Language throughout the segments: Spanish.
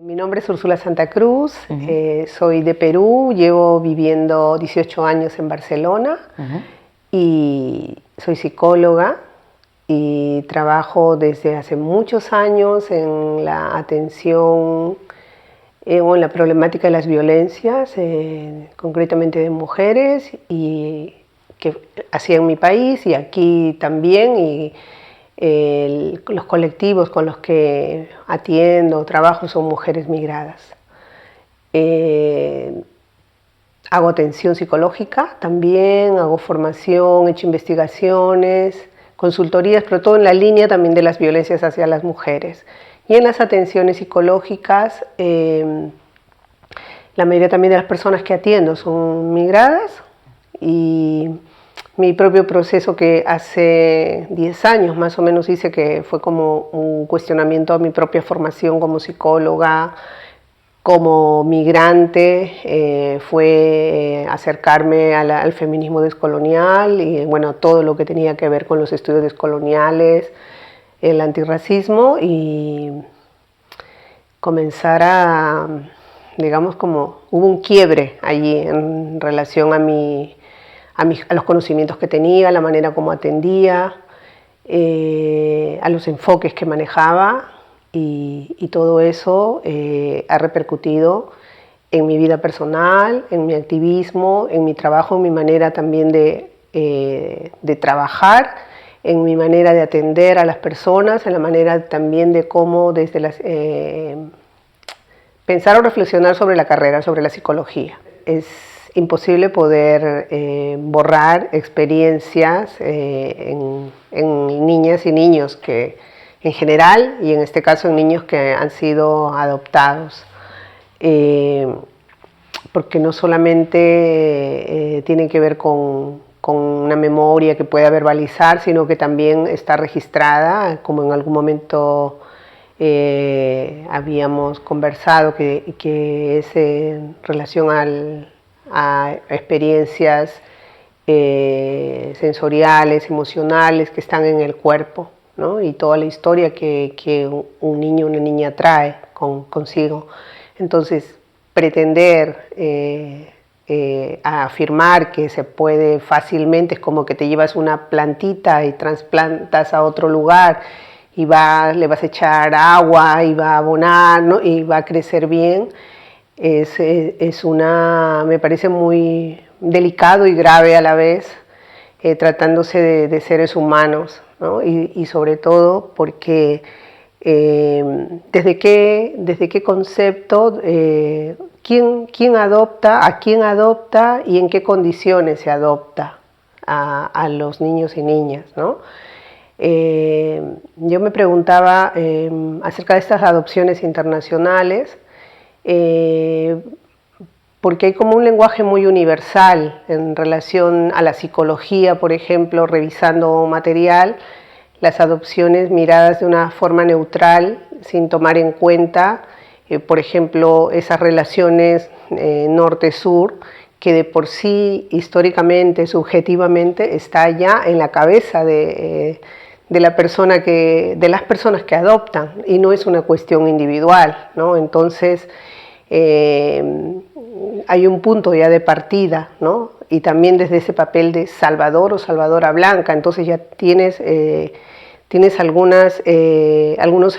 Mi nombre es Úrsula Santa Cruz, soy de Perú, llevo viviendo 18 años en Barcelona y soy psicóloga y trabajo desde hace muchos años en la atención o en la problemática de las violencias, concretamente de mujeres, y que hacía en mi país y aquí también. Los colectivos con los que atiendo, trabajo, son mujeres migradas. Hago atención psicológica también, hago formación, he hecho investigaciones, consultorías, pero todo en la línea también de las violencias hacia las mujeres. Y en las atenciones psicológicas, la mayoría también de las personas que atiendo son migradas, y mi propio proceso, que hace 10 años más o menos hice, que fue como un cuestionamiento a mi propia formación como psicóloga, como migrante, fue acercarme al feminismo descolonial y bueno, todo lo que tenía que ver con los estudios descoloniales, el antirracismo, y comenzar a, digamos, como hubo un quiebre allí en relación a los conocimientos que tenía, a la manera como atendía, a los enfoques que manejaba, y todo eso ha repercutido en mi vida personal, en mi activismo, en mi trabajo, en mi manera también de trabajar, en mi manera de atender a las personas, en la manera también de cómo desde pensar o reflexionar sobre la carrera, sobre la psicología. Es imposible poder borrar experiencias en niñas y niños que, en general, y en este caso en niños que han sido adoptados, porque no solamente tienen que ver con una memoria que pueda verbalizar, sino que también está registrada, como en algún momento habíamos conversado, que es en relación a experiencias sensoriales, emocionales, que están en el cuerpo, ¿no? Y toda la historia que un niño o una niña trae consigo. Entonces, pretender afirmar que se puede fácilmente, es como que te llevas una plantita y trasplantas a otro lugar y le vas a echar agua y va a abonar, ¿no? Y va a crecer bien. Me parece muy delicado y grave a la vez, tratándose de seres humanos, ¿no? Y sobre todo porque desde qué concepto, quién adopta, a quién adopta y en qué condiciones se adopta a los niños y niñas, ¿no? Yo me preguntaba acerca de estas adopciones internacionales, porque hay como un lenguaje muy universal en relación a la psicología, por ejemplo, revisando material, las adopciones miradas de una forma neutral, sin tomar en cuenta, por ejemplo, esas relaciones norte-sur, que de por sí, históricamente, subjetivamente, está ya en la cabeza de las personas que adoptan, y no es una cuestión individual, ¿no? Entonces, hay un punto ya de partida, ¿no? Y también desde ese papel de salvador o salvadora blanca, entonces ya tienes algunos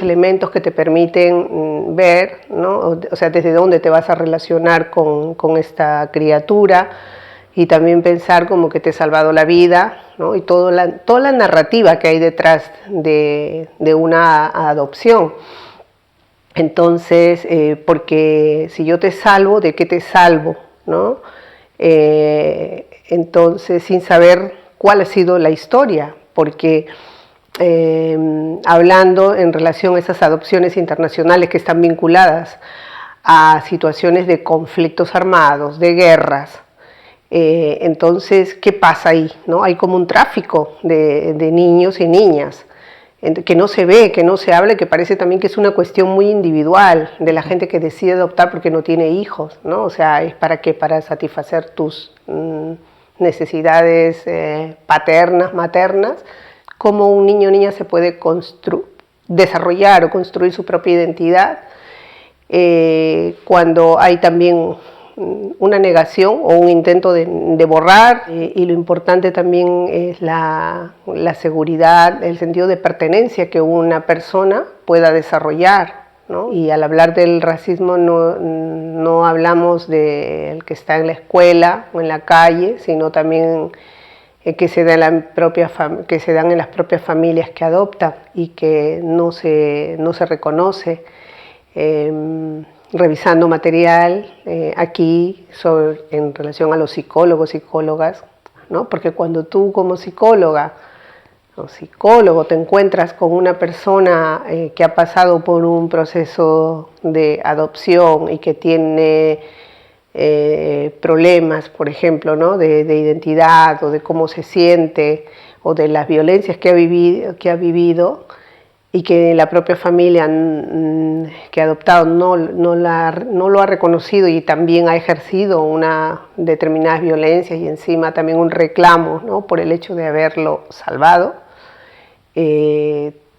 elementos que te permiten ver, ¿no? O sea, desde dónde te vas a relacionar con esta criatura, y también pensar como que te ha salvado la vida, ¿no? Y toda la narrativa que hay detrás de una adopción. Entonces, porque si yo te salvo, ¿de qué te salvo, ¿no? Entonces, sin saber cuál ha sido la historia, porque hablando en relación a esas adopciones internacionales que están vinculadas a situaciones de conflictos armados, de guerras, entonces, ¿qué pasa ahí, ¿no? Hay como un tráfico de niños y niñas, que no se ve, que no se habla, que parece también que es una cuestión muy individual de la gente que decide adoptar porque no tiene hijos, ¿no? O sea, ¿es para qué? Para satisfacer tus necesidades paternas, maternas. Cómo un niño o niña se puede desarrollar o construir su propia identidad, cuando hay también una negación o un intento de borrar, y lo importante también es la seguridad, el sentido de pertenencia que una persona pueda desarrollar, ¿no? Y al hablar del racismo no hablamos del que está en la escuela o en la calle, sino también que se dan en las propias familias que adoptan y que no se reconoce. Revisando material aquí en relación a los psicólogos, psicólogas, ¿no? Porque cuando tú como psicóloga o psicólogo te encuentras con una persona que ha pasado por un proceso de adopción y que tiene problemas, por ejemplo, ¿no? de identidad o de cómo se siente o de las violencias que ha vivido y que la propia familia que ha adoptado no lo ha reconocido y también ha ejercido una determinadas violencias y encima también un reclamo, ¿no? por el hecho de haberlo salvado,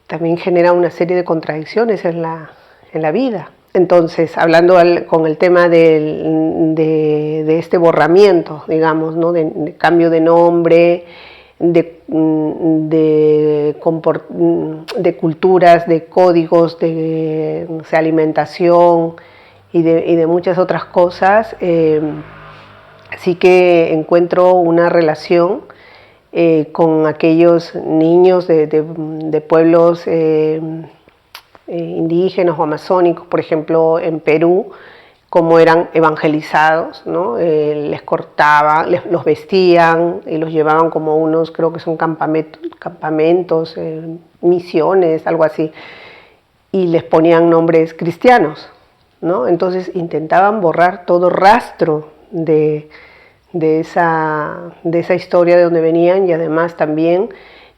también genera una serie de contradicciones en la vida. Entonces, hablando con el tema de este borramiento, digamos, ¿no? de cambio de nombre, de culturas, de códigos, de no sé, alimentación y de muchas otras cosas, sí que encuentro una relación con aquellos niños de pueblos indígenas o amazónicos, por ejemplo, en Perú, cómo eran evangelizados, ¿no? Les cortaban, los vestían y los llevaban como unos, creo que son campamentos, misiones, algo así, y les ponían nombres cristianos, ¿no? Entonces intentaban borrar todo rastro de esa historia de donde venían y además también,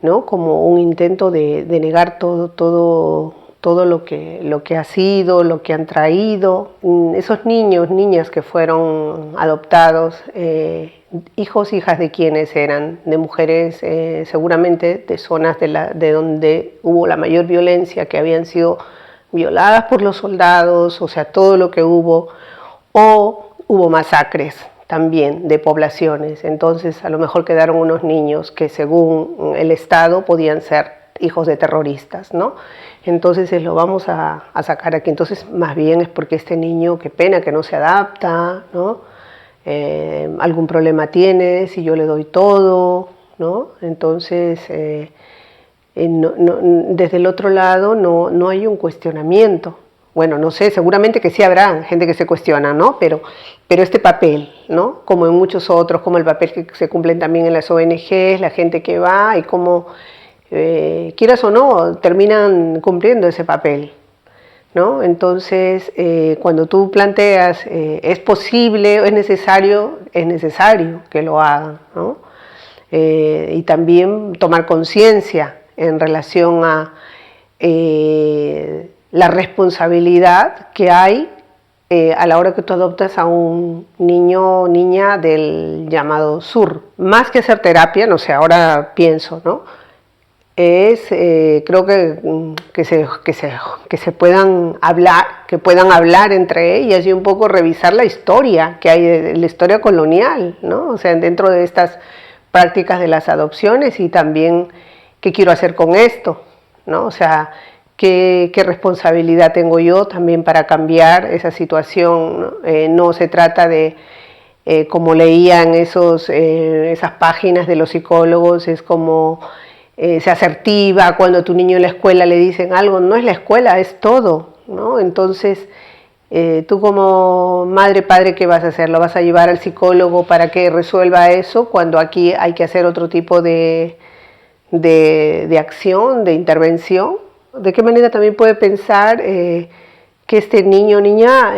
¿no? como un intento de negar todo lo que ha sido, lo que han traído. Esos niños, niñas que fueron adoptados, hijos, hijas de quienes eran, de mujeres seguramente de zonas de donde hubo la mayor violencia, que habían sido violadas por los soldados, o sea, todo lo que hubo, o hubo masacres también de poblaciones. Entonces a lo mejor quedaron unos niños que según el Estado podían ser hijos de terroristas, ¿no? Entonces lo vamos a sacar aquí. Entonces más bien es porque este niño, qué pena que no se adapta, ¿no? Algún problema tiene, si yo le doy todo, ¿no? Entonces desde el otro lado no hay un cuestionamiento. Bueno, no sé, seguramente que sí habrá gente que se cuestiona, ¿no? Pero este papel, ¿no? Como en muchos otros, como el papel que se cumplen también en las ONGs, la gente que va y cómo, quieras o no, terminan cumpliendo ese papel, ¿no? Entonces, cuando tú planteas, ¿es posible, es necesario que lo hagan, ¿no? Y también tomar conciencia en relación a la responsabilidad que hay a la hora que tú adoptas a un niño o niña del llamado sur. Más que hacer terapia, no sé, ahora pienso, ¿no? Creo que se puedan hablar entre ellas y un poco revisar la historia que hay, la historia colonial, ¿no? O sea, dentro de estas prácticas de las adopciones y también qué quiero hacer con esto, ¿no? O sea, qué responsabilidad tengo yo también para cambiar esa situación, ¿no? No se trata de, como leía en esas páginas de los psicólogos, es como se asertiva cuando a tu niño en la escuela le dicen algo, no es la escuela, es todo, ¿no? Entonces, tú como madre, padre, ¿qué vas a hacer? ¿Lo vas a llevar al psicólogo para que resuelva eso cuando aquí hay que hacer otro tipo de acción, de intervención? ¿De qué manera también puede pensar que este niño o niña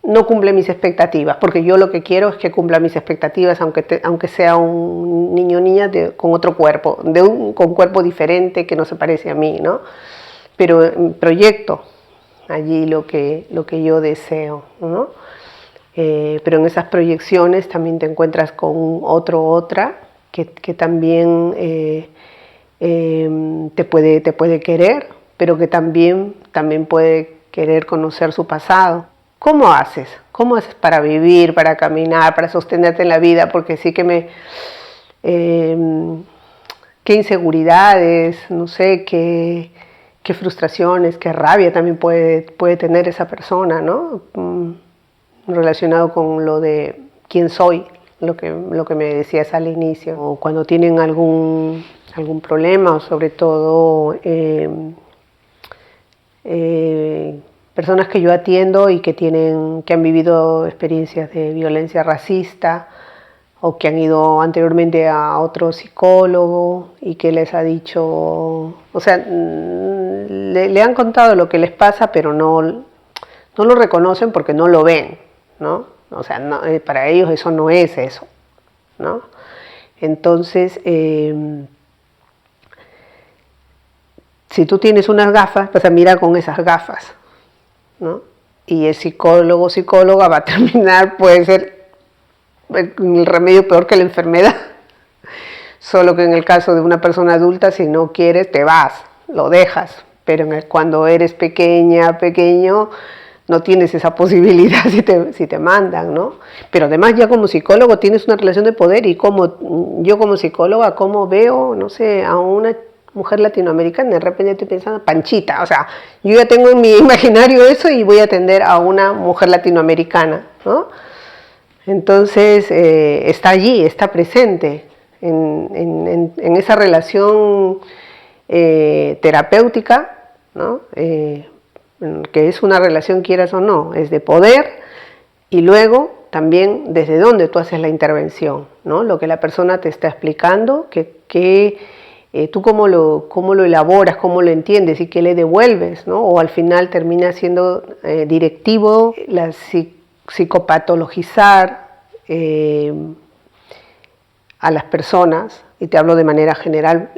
no cumple mis expectativas? Porque yo lo que quiero es que cumpla mis expectativas, aunque sea un niño o niña con otro cuerpo, con cuerpo diferente que no se parece a mí, ¿no? Pero proyecto allí lo que yo deseo, ¿no? Pero en esas proyecciones también te encuentras con otra que también te puede querer, pero que también puede querer conocer su pasado. ¿Cómo haces? ¿Cómo haces para vivir, para caminar, para sostenerte en la vida? Porque sí que qué inseguridades, no sé, qué frustraciones, qué rabia también puede tener esa persona, ¿no? Relacionado con lo de quién soy, lo que me decías al inicio. O cuando tienen algún problema, o sobre todo personas que yo atiendo y que han vivido experiencias de violencia racista, o que han ido anteriormente a otro psicólogo y que les ha dicho, o sea, le han contado lo que les pasa, pero no lo reconocen porque no lo ven, ¿no? O sea, para ellos eso no es eso, ¿no? Entonces, si tú tienes unas gafas, vas a mirar con esas gafas, ¿no? Y el psicóloga va a terminar, puede ser el remedio peor que la enfermedad. Solo que en el caso de una persona adulta, si no quieres, te vas, lo dejas. Pero cuando eres pequeño, no tienes esa posibilidad si te mandan, ¿no? Pero además ya como psicólogo tienes una relación de poder, y yo como psicóloga, como veo, no sé, a una mujer latinoamericana, de repente estoy pensando, Panchita, o sea, yo ya tengo en mi imaginario eso y voy a atender a una mujer latinoamericana, ¿no? Entonces está allí, está presente en esa relación terapéutica, ¿no? Que es una relación, quieras o no, es de poder, y luego también desde dónde tú haces la intervención, ¿no? Lo que la persona te está explicando, tú cómo lo elaboras, cómo lo entiendes y qué le devuelves, ¿no? O al final termina siendo directivo, psicopatologizar a las personas, y te hablo de manera general,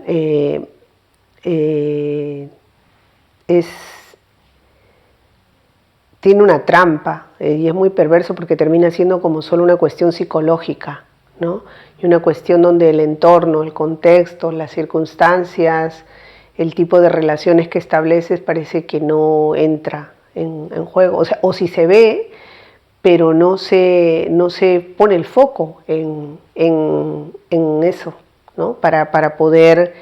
tiene una trampa, y es muy perverso porque termina siendo como solo una cuestión psicológica, ¿no? Y una cuestión donde el entorno, el contexto, las circunstancias, el tipo de relaciones que estableces parece que no entra en juego, o sea, o si se ve, pero no se pone el foco en eso, ¿no? Para poder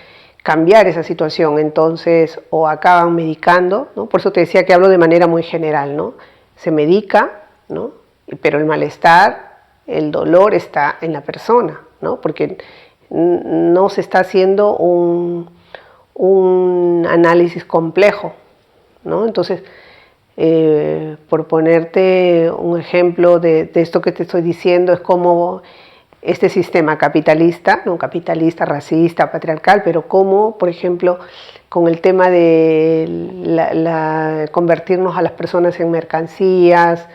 cambiar esa situación. Entonces, o acaban medicando, ¿no? Por eso te decía que hablo de manera muy general, ¿no? Se medica, ¿no? Pero el malestar, el dolor está en la persona, ¿no? Porque no se está haciendo un análisis complejo, ¿no? Entonces, por ponerte un ejemplo de esto que te estoy diciendo, es como este sistema capitalista, no capitalista, racista, patriarcal, pero como, por ejemplo, con el tema de convertirnos a las personas en mercancías,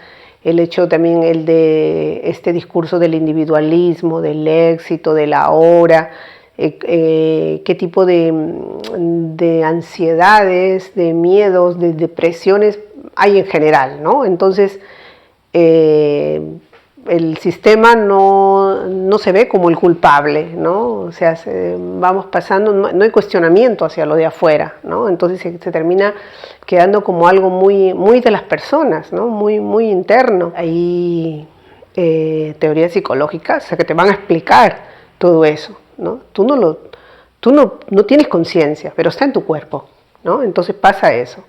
el hecho también el de este discurso del individualismo, del éxito, de la hora, qué tipo de ansiedades, de miedos, de depresiones hay en general, ¿no? Entonces, el sistema no se ve como el culpable, ¿no? O sea, vamos pasando, no hay cuestionamiento hacia lo de afuera, ¿no? Entonces se termina quedando como algo muy, muy de las personas, ¿no? Muy, muy interno. Hay teorías psicológicas, o sea, que te van a explicar todo eso, ¿no? Tú no tienes conciencia, pero está en tu cuerpo, ¿no? Entonces pasa eso.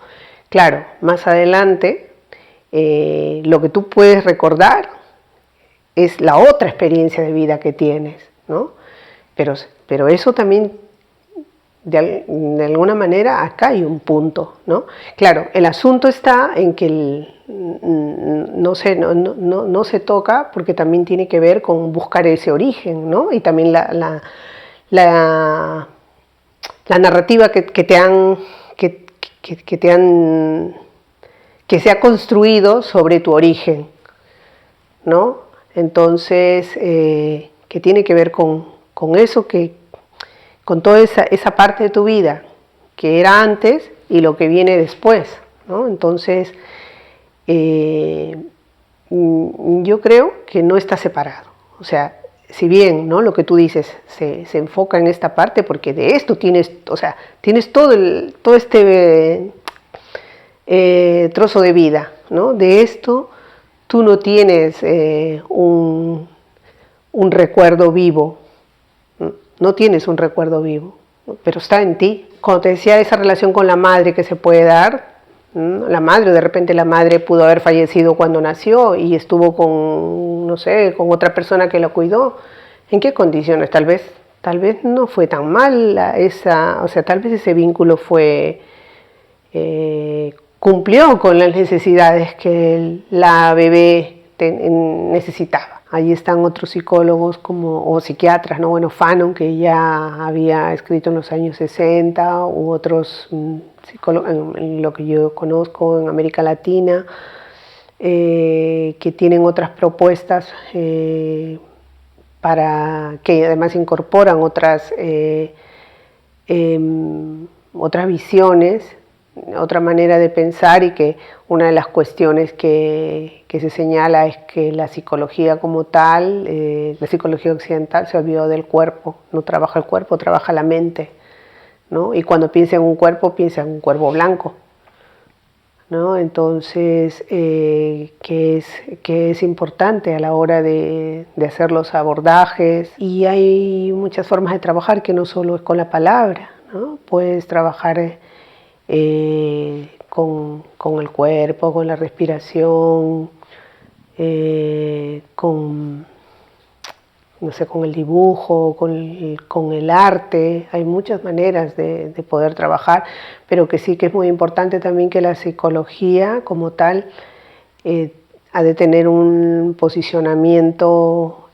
Claro, más adelante, lo que tú puedes recordar es la otra experiencia de vida que tienes, ¿no? Pero eso también, de alguna manera, acá hay un punto, ¿no? Claro, el asunto está en que no se toca, porque también tiene que ver con buscar ese origen, ¿no? Y también la narrativa que se ha construido sobre tu origen, ¿no? Entonces, que tiene que ver con eso, con toda esa parte de tu vida que era antes y lo que viene después, ¿no? Entonces, yo creo que no está separado. O sea, si bien, ¿no?, lo que tú dices se enfoca en esta parte, porque de esto tienes todo este trozo de vida, ¿no? De esto tú no tienes un recuerdo vivo, no tienes un recuerdo vivo, ¿no? Pero está en ti. Cuando te decía esa relación con la madre que se puede dar, ¿no? La madre, de repente la madre pudo haber fallecido cuando nació y estuvo con, no sé, con otra persona que la cuidó. ¿En qué condiciones? Tal vez no fue tan mal o sea, tal vez ese vínculo fue, cumplió con las necesidades que la bebé necesitaba. Ahí están otros psicólogos o psiquiatras, ¿no? Bueno, Fanon, que ya había escrito en los años 60, u otros psicólogos, en lo que yo conozco en América Latina, que tienen otras propuestas para que además incorporan otras visiones, otra manera de pensar, y que una de las cuestiones que se señala es que la psicología como tal, la psicología occidental se olvidó del cuerpo, no trabaja el cuerpo, trabaja la mente, ¿no? Y cuando piensa en un cuerpo blanco, ¿no? Entonces, que es importante a la hora de hacer los abordajes, y hay muchas formas de trabajar que no solo es con la palabra, ¿no? Puedes trabajar con el cuerpo, con la respiración, no sé, con el dibujo, con el arte. Hay muchas maneras de poder trabajar, pero que sí que es muy importante también que la psicología como tal ha de tener un posicionamiento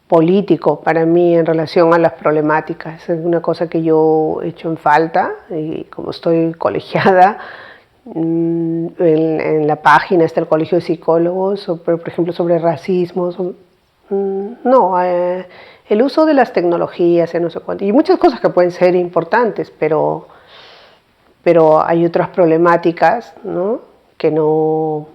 político para mí en relación a las problemáticas. Es una cosa que yo he hecho en falta, y como estoy colegiada, en la página está el Colegio de Psicólogos, por ejemplo, sobre racismo, no, el uso de las tecnologías, no sé cuánto, y muchas cosas que pueden ser importantes, pero hay otras problemáticas, ¿no? que no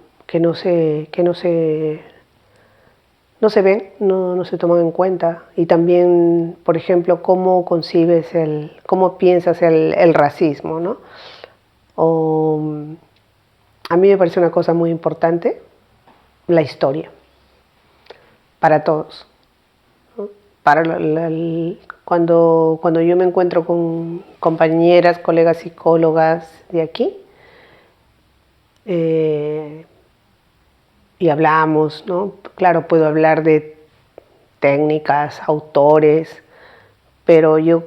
se ven, no se toman en cuenta. Y también, por ejemplo, cómo piensas el racismo, ¿no? A mí me parece una cosa muy importante la historia, para todos, ¿no? Cuando yo me encuentro con compañeras, colegas psicólogas de aquí, y hablamos, ¿no? Claro, puedo hablar de técnicas, autores, pero yo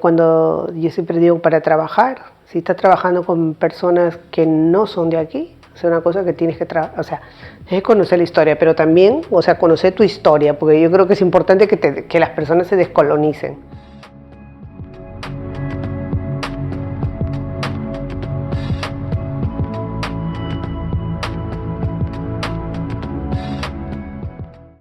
siempre digo, para trabajar, si estás trabajando con personas que no son de aquí, es una cosa que tienes que tienes que conocer la historia, pero también, conocer tu historia, porque yo creo que es importante que las personas se descolonicen.